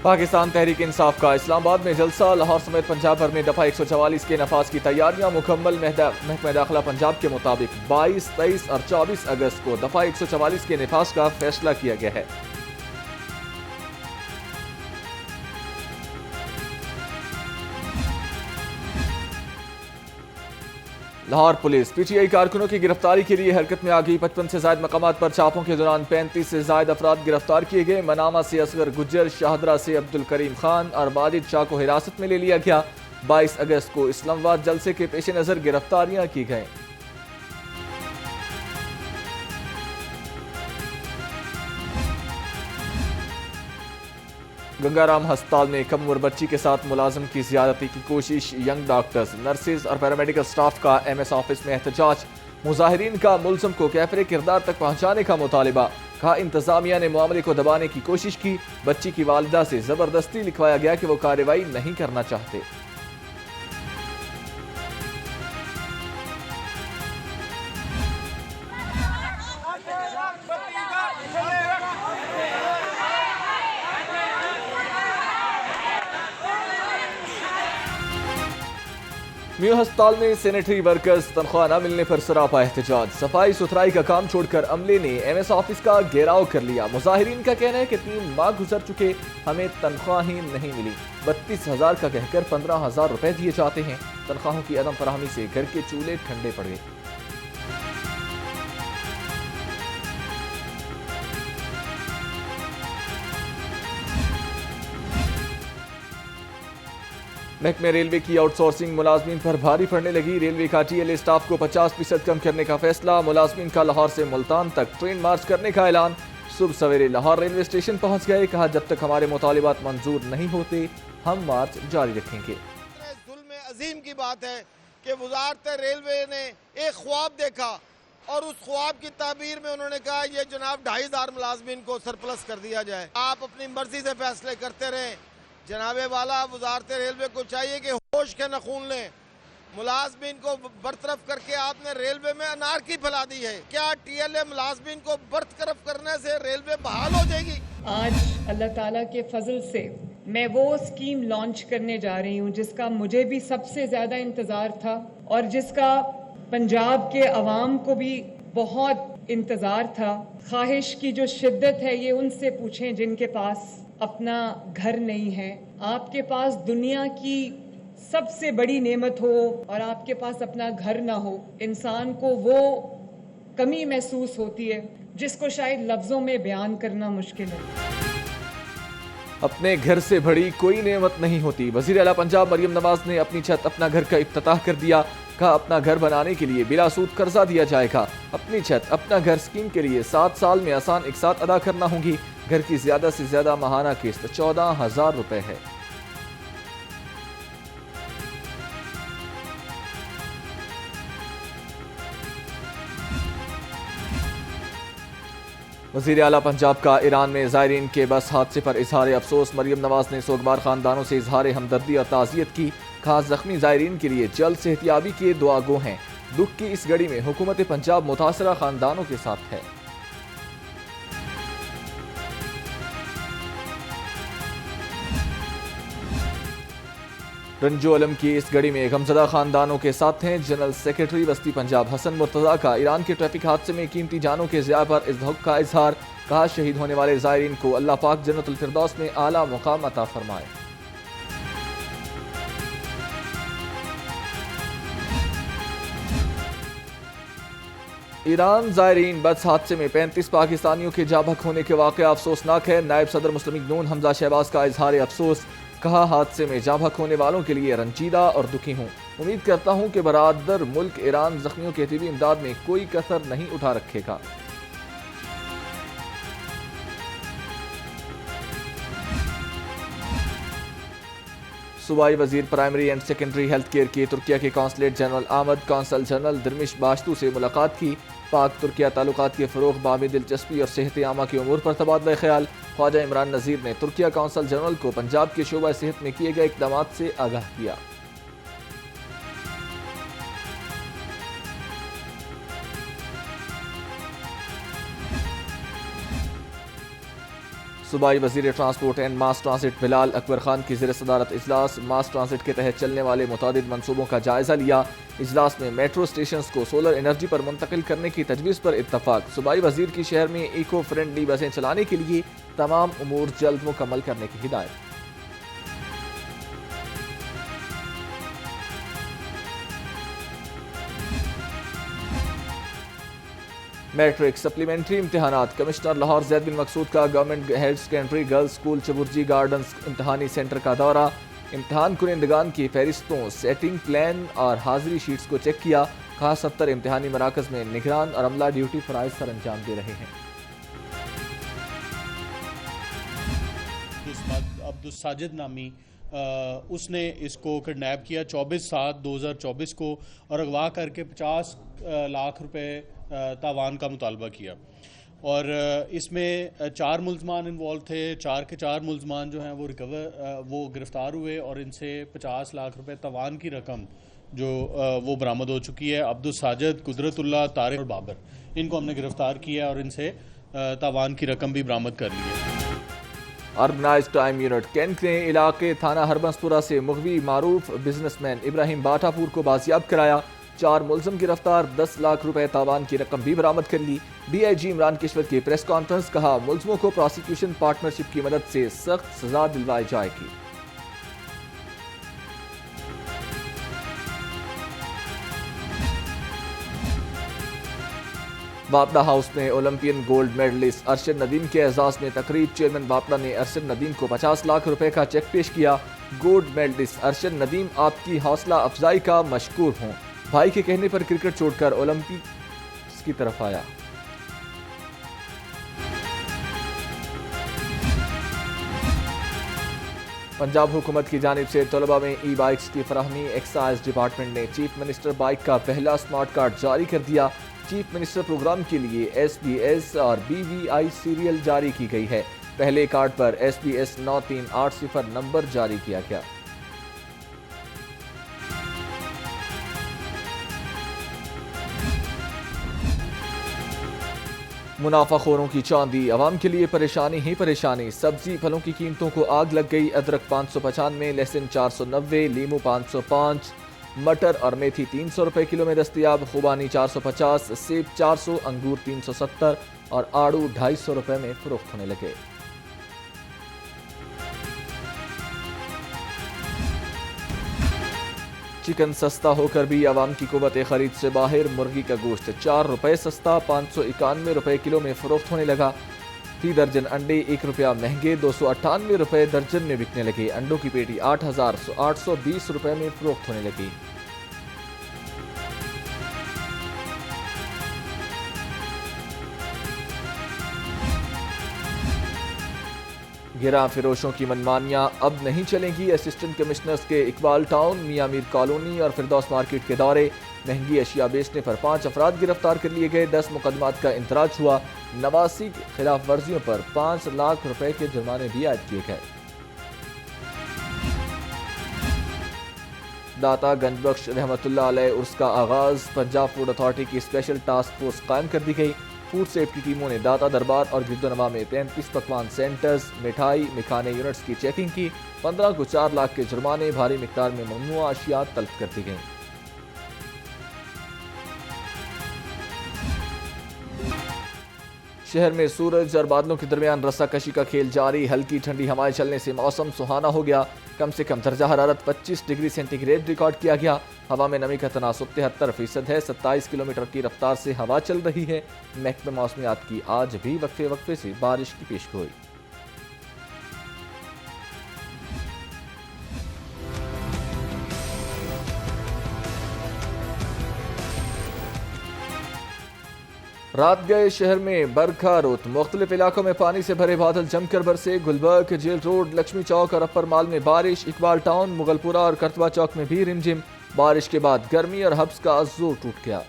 پاکستان تحریک انصاف کا اسلام آباد میں جلسہ، لاہور سمیت پنجاب بھر میں دفعہ 144 کے نفاذ کی تیاریاں مکمل۔ محکمہ داخلہ پنجاب کے مطابق 22، 23 اور 24 اگست کو دفعہ 144 کے نفاذ کا فیصلہ کیا گیا ہے۔ Lahore police P T I کارکنوں کی گرفتاری کے لیے حرکت میں آ گئی۔ 55 سے زائد مقامات پر چھاپوں کے دوران 35 سے زائد افراد گرفتار کیے گئے۔ منامہ سے اصغر گجر، شاہدرہ سے عبدالکریم خان اور ماجد شاہ کو حراست میں لے لیا گیا۔ 22 اگست کو اسلام آباد جلسے کے پیش نظر گرفتاریاں کی گئیں۔ گنگا رام ہسپتال میں کم عمر بچی کے ساتھ ملازم کی زیادتی کی کوشش، ینگ ڈاکٹرز، نرسز اور پیرامیڈیکل سٹاف کا ایم ایس آفس میں احتجاج۔ مظاہرین کا ملزم کو کیفر کردار تک پہنچانے کا مطالبہ، کہا انتظامیہ نے معاملے کو دبانے کی کوشش کی۔ بچی کی والدہ سے زبردستی لکھوایا گیا کہ وہ کارروائی نہیں کرنا چاہتے۔ میو ہسپتال میں سینیٹری ورکرز تنخواہ نہ ملنے پر سراپا احتجاج۔ صفائی ستھرائی کا کام چھوڑ کر عملے نے ایم ایس آفس کا گھیراؤ کر لیا۔ مظاہرین کا کہنا ہے کہ 3 ماہ گزر چکے، ہمیں تنخواہ ہی نہیں ملی۔ 32,000 کا کہہ کر 15,000 روپے دیے جاتے ہیں۔ تنخواہوں کی عدم فراہمی سے گھر کے چولہے ٹھنڈے پڑ گئے۔ محکمہ ریلوے کی آؤٹ سورسنگ ملازمین پر بھاری پڑنے لگی۔ ریلوے کا ٹی ایل اے سٹاف کو 50% کم کرنے کا فیصلہ۔ ملازمین کا لاہور سے ملتان تک ٹرین مارچ کرنے کا اعلان۔ صبح سویرے لاہور ریلوے اسٹیشن پہنچ گئے، کہا جب تک ہمارے مطالبات منظور نہیں ہوتے ہم مارچ جاری رکھیں گے۔ ظلم عظیم کی بات ہے کہ وزارت ریلوے نے ایک خواب دیکھا اور اس خواب کی تعبیر میں انہوں نے کہا یہ جناب 2,500 ملازمین کو سرپلس کر دیا جائے۔ آپ اپنی مرضی سے فیصلے کرتے رہیں۔ جناب والا وزارت ریلوے کو چاہیے کہ ہوش کے نخون لیں۔ ملازمین کو برطرف کر کے آپ نے ریلوے میں انارکی پھیلا دی ہے۔ کیا ٹی ایل اے ملازمین کو برطرف کرنے سے ریلوے بحال ہو جائے گی؟ آج اللہ تعالیٰ کے فضل سے میں وہ اسکیم لانچ کرنے جا رہی ہوں جس کا مجھے بھی سب سے زیادہ انتظار تھا اور جس کا پنجاب کے عوام کو بھی بہت انتظار تھا۔ خواہش کی جو شدت ہے یہ ان سے پوچھیں جن کے پاس اپنا گھر نہیں ہے۔ آپ کے پاس دنیا کی سب سے بڑی نعمت ہو اور آپ کے پاس اپنا گھر نہ ہو، انسان کو وہ کمی محسوس ہوتی ہے جس کو شاید لفظوں میں بیان کرنا مشکل ہے۔ اپنے گھر سے بڑی کوئی نعمت نہیں ہوتی۔ وزیر اعلیٰ پنجاب مریم نواز نے اپنی چھت اپنا گھر کا افتتاح کر دیا، کہا اپنا گھر بنانے کے لیے بلا سود قرضہ دیا جائے گا۔ اپنی چھت اپنا گھر اسکیم کے لیے 7 سال میں آسان اقساط ادا کرنا ہوں گی۔ گھر کی زیادہ سے زیادہ ماہانہ قسط 14,000 روپے ہے۔ وزیر اعلیٰ پنجاب کا ایران میں زائرین کے بس حادثے پر اظہار افسوس۔ مریم نواز نے سوگوار خاندانوں سے اظہار ہمدردی اور تعزیت کی، کہا زخمی زائرین کے لیے جلد صحتیابی کے دعا گو ہیں۔ دکھ کی اس گھڑی میں حکومت پنجاب متاثرہ خاندانوں کے ساتھ ہے۔ رنجو علم کی اس گھڑی میں غمزدہ خاندانوں کے ساتھ ہیں۔ جنرل سیکرٹری وسطی پنجاب حسن مرتضیٰ کا ایران کے ٹریفک حادثے میں قیمتی جانوں کے ضیاع پر دکھ کا اظہار، کہا شہید ہونے والے زائرین کو اللہ پاک جنت الفردوس میں اعلیٰ مقام عطا فرمائے۔ ایران زائرین بس حادثے میں 35 پاکستانیوں کے جاں بحق ہونے کے واقعہ افسوسناک ہے۔ نائب صدر مسلم لیگ نون حمزہ شہباز کا اظہار افسوس، کہا حادثے میں جاں بحق ہونے والوں کے لیے رنجیدہ اور دکھی ہوں۔ امید کرتا ہوں کہ برادر ملک ایران زخمیوں کے طبی امداد میں کوئی کسر نہیں اٹھا رکھے گا۔ صوبائی وزیر primary and secondary health care کی ترکیہ کے کونسلیٹ جنرل آمد کونسل جنرل درمش باشتو سے ملاقات کی۔ پاک ترکیہ تعلقات کے فروغ، باہمی دلچسپی اور صحت عامہ کے امور پر تبادلہ خیال۔ خواجہ عمران نذیر نے ترکیہ کونسل جنرل کو پنجاب کے شعبہ صحت میں کیے گئے اقدامات سے آگاہ کیا۔ صوبائی وزیر ٹرانسپورٹ اینڈ ماس ٹرانزٹ بلال اکبر خان کی زیر صدارت اجلاس، ماس ٹرانزٹ کے تحت چلنے والے متعدد منصوبوں کا جائزہ لیا۔ اجلاس میں میٹرو اسٹیشنز کو سولر انرجی پر منتقل کرنے کی تجویز پر اتفاق۔ صوبائی وزیر کی شہر میں ایکو فرینڈلی بسیں چلانے کے لیے تمام امور جلد مکمل کرنے کی ہدایت۔ میٹرک سپلیمنٹری امتحانات، کمشنر لاہور زید بن مقصود کا government higher secondary girls school Chauburji gardens امتحانی سینٹر کا دورہ، امتحان کنندگان کی فہرستوں، سیٹنگ پلان اور حاضری شیٹس کو چیک کیا۔ خاص افسر امتحانی مراکز میں نگران اور عملہ ڈیوٹی فرائض سر انجام دے رہے ہیں۔ عبدالساجد نامی اس نے اس کو کڈنیپ کیا 24/7/2024 کو اور اغوا کر کے 50 لاکھ روپے تاوان کا مطالبہ کیا، اور اس میں 4 ملزمان انوالو تھے۔ 4 کے 4 ملزمان جو ہیں وہ گرفتار ہوئے اور ان سے 50 لاکھ روپے تاوان کی رقم جو وہ برآمد ہو چکی ہے۔ عبدالساجد، قدرت اللہ، طارق اور بابر، ان کو ہم نے گرفتار کیا اور ان سے تاوان کی رقم بھی برآمد کر لی ہے۔ اربنائزڈ کرائم یونٹ کینٹ نے علاقے تھانہ ہربنسپورہ سے مغوی معروف بزنس مین ابراہیم باٹا پور کو بازیاب کرایا۔ 4 ملزم گرفتار، 10 لاکھ روپے تاوان کی رقم بھی برآمد کر لی۔ ڈی آئی جی عمران کشور کی پریس کانفرنس، کہا ملزموں کو پروسیکیوشن پارٹنرشپ کی مدد سے سخت سزا دلوائی جائے گی۔ باپڑا ہاؤس میں Olympian gold medallist Arshad Nadeem کے اعزاز میں تقریب، چیئرمین باپڑا نے ارشد ندیم کو 50 لاکھ روپے کا چیک پیش کیا۔ گولڈ میڈلسٹ ارشد ندیم، آپ کی حوصلہ افزائی کا مشکور ہوں۔ بھائی کے کہنے پر کرکٹ چھوڑ کر اولمپکس کی طرف آیا۔ پنجاب حکومت کی جانب سے طلبہ میں ای بائکس کی فراہمی، ایکسائز ڈپارٹمنٹ نے چیف منسٹر بائک کا پہلا سمارٹ کارڈ جاری کر دیا۔ چیف منسٹر پروگرام کے لیے ایس بی ایس اور بی وی آئی سیریل جاری کی گئی ہے۔ پہلے کارڈ پر ایس بی ایس 9380 نمبر جاری کیا گیا۔ منافع خوروں کی چاندی، عوام کے لیے پریشانی ہی پریشانی۔ سبزی پھلوں کی قیمتوں کو آگ لگ گئی۔ ادرک 595، لہسن 490، لیمو 505، مٹر اور میتھی 300 روپے کلو میں دستیاب۔ خوبانی 450، سیب 400، انگور 370 اور آڑو 250 روپے میں فروخت ہونے لگے۔ چکن سستا ہو کر بھی عوام کی قوت خرید سے باہر۔ مرغی کا گوشت 4 روپے سستا، 591 روپے کلو میں فروخت ہونے لگا۔ فی درجن انڈے 1 روپیہ مہنگے، 298 روپے درجن میں بکنے لگے۔ انڈوں کی پیٹی 8820 روپے میں فروخت ہونے لگی۔ گراں فروشوں کی منمانیاں اب نہیں چلیں گی۔ اسسٹنٹ کمشنرز کے اقبال ٹاؤن، میاں میر کالونی اور فردوس مارکیٹ کے دورے۔ مہنگی اشیاء بیچنے پر 5 افراد گرفتار کر لیے گئے۔ 10 مقدمات کا اندراج ہوا۔ 89 خلاف ورزیوں پر 5 لاکھ روپے کے جرمانے بھی عائد کیے گئے۔ داتا گنج بخش رحمت اللہ علیہ عرس کا آغاز، پنجاب فوڈ اتھارٹی کی اسپیشل ٹاسک فورس قائم کر دی گئی۔ فوڈ سیفٹی ٹیموں نے داتا دربار اور گردونواں میں 33 پکوان سینٹرز، مٹھائی مکھانے یونٹس کی چیکنگ کی۔ 15 کو 4 لاکھ کے جرمانے، بھاری مقدار میں ممنوعہ اشیاء طلب کر دی گئیں۔ شہر میں سورج اور بادلوں کے درمیان رسا کشی کا کھیل جاری۔ ہلکی ٹھنڈی ہوائیں چلنے سے موسم سہانا ہو گیا۔ کم سے کم درجہ حرارت 25 ڈگری سینٹی گریڈ ریکارڈ کیا گیا۔ ہوا میں نمی کا تناسب 73% ہے۔ 27 کلومیٹر کی رفتار سے ہوا چل رہی ہے۔ محکمہ موسمیات کی آج بھی وقفے وقفے سے بارش کی پیشگوئی۔ رات گئے شہر میں برکھا رت، مختلف علاقوں میں پانی سے بھرے بادل جم کر برسے۔ گلبرگ، جیل روڈ، لکشمی چوک اور اپر مال میں بارش۔ اقبال ٹاؤن، مغل پورہ اور کرتبہ چوک میں بھی رمجم۔ بارش کے بعد گرمی اور حبس کا زور ٹوٹ گیا۔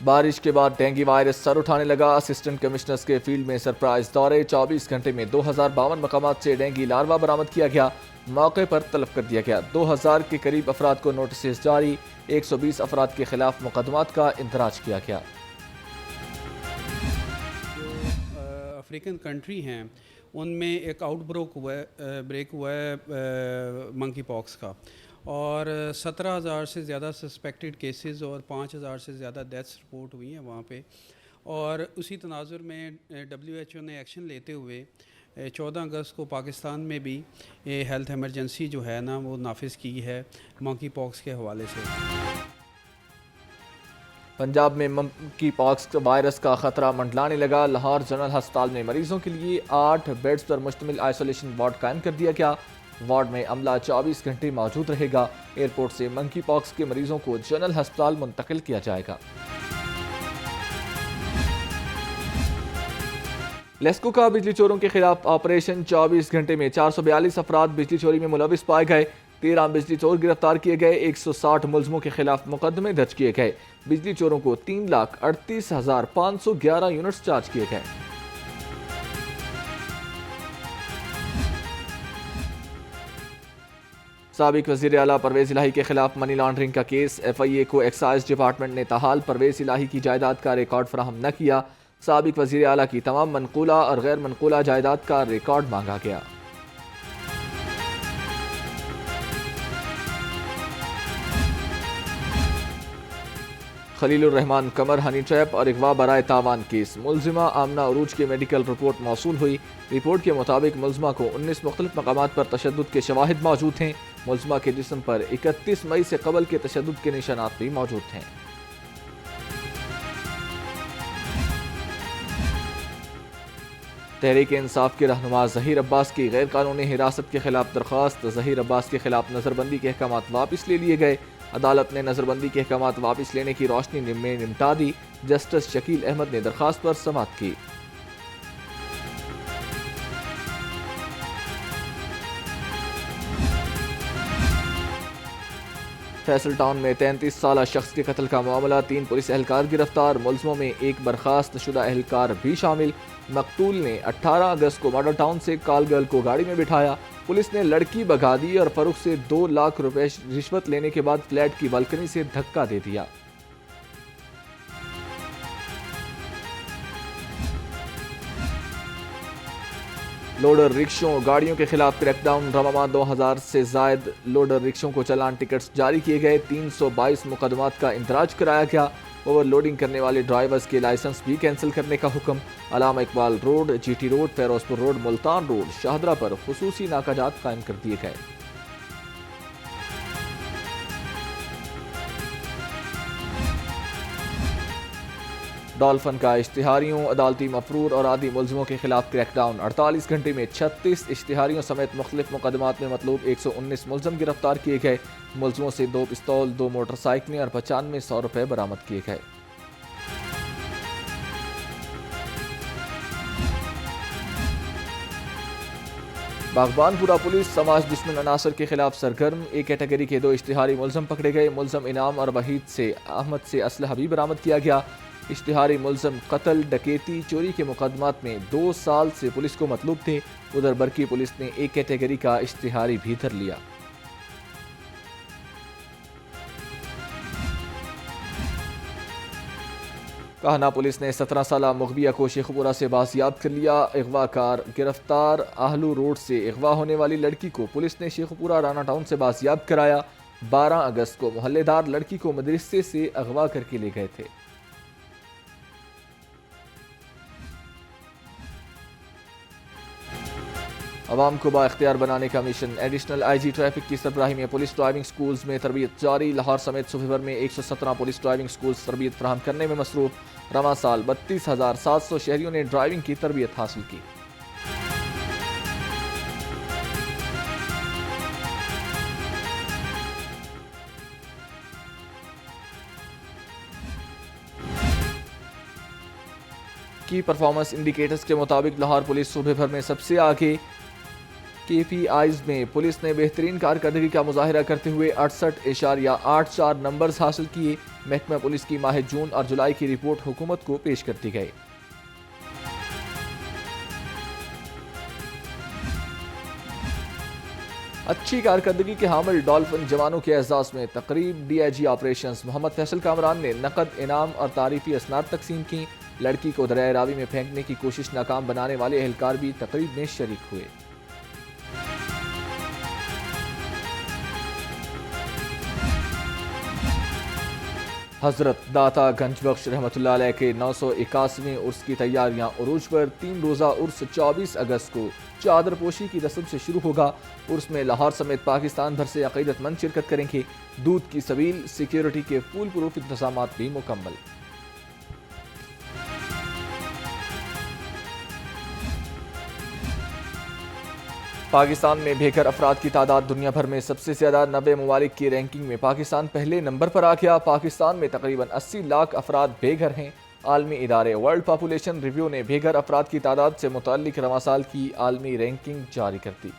بارش کے بعد ڈینگی وائرس سر اٹھانے لگا، اسسٹنٹ کمشنرز کے فیلڈ میں سرپرائز دورے، 24 گھنٹے میں 2052 مقامات سے ڈینگی لاروا برآمد کیا گیا، موقع پر طلب کر دیا گیا، 2000 کے قریب افراد کو نوٹسز جاری، 120 افراد کے خلاف مقدمات کا اندراج کیا گیا۔ افریقن کنٹری ہیں ان میں ایک آؤٹ بریک ہوا ہے منکی پاکس کا، اور 17,000 سے زیادہ سسپیکٹڈ کیسز اور 5,000 سے زیادہ ڈیتھس رپورٹ ہوئی ہیں وہاں پہ، اور اسی تناظر میں WHO نے ایکشن لیتے ہوئے 14 اگست کو پاکستان میں بھی ہیلتھ ایمرجنسی جو ہے نا وہ نافذ کی ہے منکی پاکس کے حوالے سے۔ پنجاب میں منکی پاکس وائرس کا خطرہ منڈلانے لگا، لاہور جنرل ہسپتال میں مریضوں کے لیے 8 بیڈز پر مشتمل آئسولیشن وارڈ قائم کر دیا گیا، وارڈ میں عملہ 24 گھنٹے موجود رہے گا، ایئرپورٹ سے منکی پاکس کے مریضوں کو جنرل ہسپتال منتقل کیا جائے گا۔ لیسکو کا بجلی چوروں کے خلاف آپریشن، 24 گھنٹے میں 442 افراد بجلی چوری میں ملوث پائے گئے، 13 بجلی چور گرفتار کیے گئے، 160 ملزموں کے خلاف مقدمے درج کیے گئے، بجلی چوروں کو 3,38,511 یونٹس چارج کیے گئے۔ سابق وزیر اعلیٰ پرویز الہی کے خلاف منی لانڈرنگ کا کیس، FIA کو ایکسائز ڈپارٹمنٹ نے تاحال پرویز الہی کی جائیداد کا ریکارڈ فراہم نہ کیا، سابق وزیر اعلیٰ کی تمام منقولہ اور غیر منقولہ جائیداد کا ریکارڈ مانگا گیا۔ خلیل الرحمان قمر ہنی ٹریپ اور اغوا برائے تاوان کیس، ملزمہ آمنہ عروج کی میڈیکل رپورٹ موصول ہوئی، رپورٹ کے مطابق ملزمہ کو 19 مختلف مقامات پر تشدد کے شواہد موجود ہیں، ملزمہ کے جسم پر 31 مئی سے قبل کے تشدد کے نشانات بھی موجود ہیں۔ تحریک انصاف کے رہنما ظہیر عباس کی غیر قانونی حراست کے خلاف درخواست، ظہیر عباس کے خلاف نظر بندی کے احکامات واپس لے لیے گئے، عدالت نے نظر بندی کے احکامات واپس لینے کی روشنی میں نمٹا دی، جسٹس شکیل احمد نے درخواست پر سماعت کی۔ فیصل ٹاؤن میں 33 سالہ شخص کے قتل کا معاملہ، 3 پولیس اہلکار گرفتار، ملزموں میں ایک برخاست شدہ اہلکار بھی شامل، مقتول نے 18 اگست کو ماڈل ٹاؤن سے کال گرل کو گاڑی میں بٹھایا، پولیس نے لڑکی بھگا دی اور فروخت سے 2 لاکھ روپے رشوت لینے کے بعد فلیٹ کی بالکنی سے دھکا دے دیا۔ لوڈر رکشوں گاڑیوں کے خلاف کریک ڈاؤن، رمضان 2000 سے زائد لوڈر رکشوں کو چلان ٹکٹس جاری کیے گئے، 322 مقدمات کا اندراج کرایا گیا، اوور لوڈنگ کرنے والے ڈرائیورز کے لائسنس بھی کینسل کرنے کا حکم، Allama Iqbal road, GT road, Firozpur road, Multan road, Shahdara پر خصوصی ناکہ جات قائم کر دیے گئے۔ ڈالفن کا اشتہاریوں، عدالتی مفرور اور عادی ملزموں کے خلاف کریک ڈاؤن، 48 گھنٹے میں 36 اشتہاریوں سمیت مختلف مقدمات میں مطلوب 119 ملزم گرفتار کیے گئے، ملزموں سے 2 پستول، 2 موٹر سائیکلیں اور 9500 روپے برآمد کیے گئے۔ باغبان پورہ پولیس سماج دشمن عناصر کے خلاف سرگرم، A کیٹیگری کے 2 اشتہاری ملزم پکڑے گئے، ملزم انعام اور وحید سے احمد سے اسلحہ بھی برآمد کیا گیا، اشتہاری ملزم قتل، ڈکیتی، چوری کے مقدمات میں 2 سال سے پولیس کو مطلوب تھے، ادھر برقی پولیس نے A کیٹیگری کا اشتہاری بھی دھر لیا۔ کاہنہ پولیس نے 17 سالہ مغویہ کو شیخ پورہ سے بازیاب کر لیا، اغوا کار گرفتار، آہلو روڈ سے اغوا ہونے والی لڑکی کو پولیس نے شیخ پورہ رانا ٹاؤن سے بازیاب کرایا، 12 اگست کو محلے دار لڑکی کو مدرسے سے اغوا کر کے لے گئے تھے۔ عوام کو با اختیار بنانے کا مشن، ایڈیشنل IG ٹریفک کی سربراہی میں پولیس ڈرائیونگ سکولز میں تربیت جاری، لاہور سمیت صوبے بھر میں 117 پولیس ڈرائیونگ سکولز تربیت فراہم کرنے میں مصروف، رواں سال 32,700 شہریوں نے ڈرائیونگ کی تربیت حاصل کی۔ کی پرفارمنس انڈیکیٹرز کے مطابق لاہور پولیس صوبے بھر میں سب سے آگے، KPIs میں پولیس نے بہترین کارکردگی کا مظاہرہ کرتے ہوئے 68.84 نمبرز حاصل کیے۔ محکمہ پولیس کی ماہ جون اور جولائی کی رپورٹ حکومت کو پیش کر دی گئی۔ اچھی کارکردگی کے حامل ڈالفن جوانوں کے اعزاز میں تقریب DIG آپریشنز محمد فیصل کامران نے نقد انعام اور تعریفی اسناد تقسیم کی۔ لڑکی کو دریائے راوی میں پھینکنے کی کوشش ناکام بنانے والے اہلکار بھی تقریب میں شریک ہوئے۔ حضرت داتا گنج بخش رحمۃ اللہ علیہ کے 981ویں عرس کی تیاریاں عروج پر۔ 3 روزہ عرس 24 اگست کو چادر پوشی کی رسم سے شروع ہوگا۔ عرس میں لاہور سمیت پاکستان بھر سے عقیدت مند شرکت کریں گے۔ دودھ کی سبیل، سیکیورٹی کے فول پروف انتظامات بھی مکمل۔ پاکستان میں بے گھر افراد کی تعداد دنیا بھر میں سب سے زیادہ، 90 ممالک کی رینکنگ میں پاکستان پہلے نمبر پر آ گیا۔ پاکستان میں تقریباً 80 لاکھ افراد بے گھر ہیں۔ عالمی ادارے ورلڈ پاپولیشن ریویو نے بے گھر افراد کی تعداد سے متعلق رواں سال کی عالمی رینکنگ جاری کر دی۔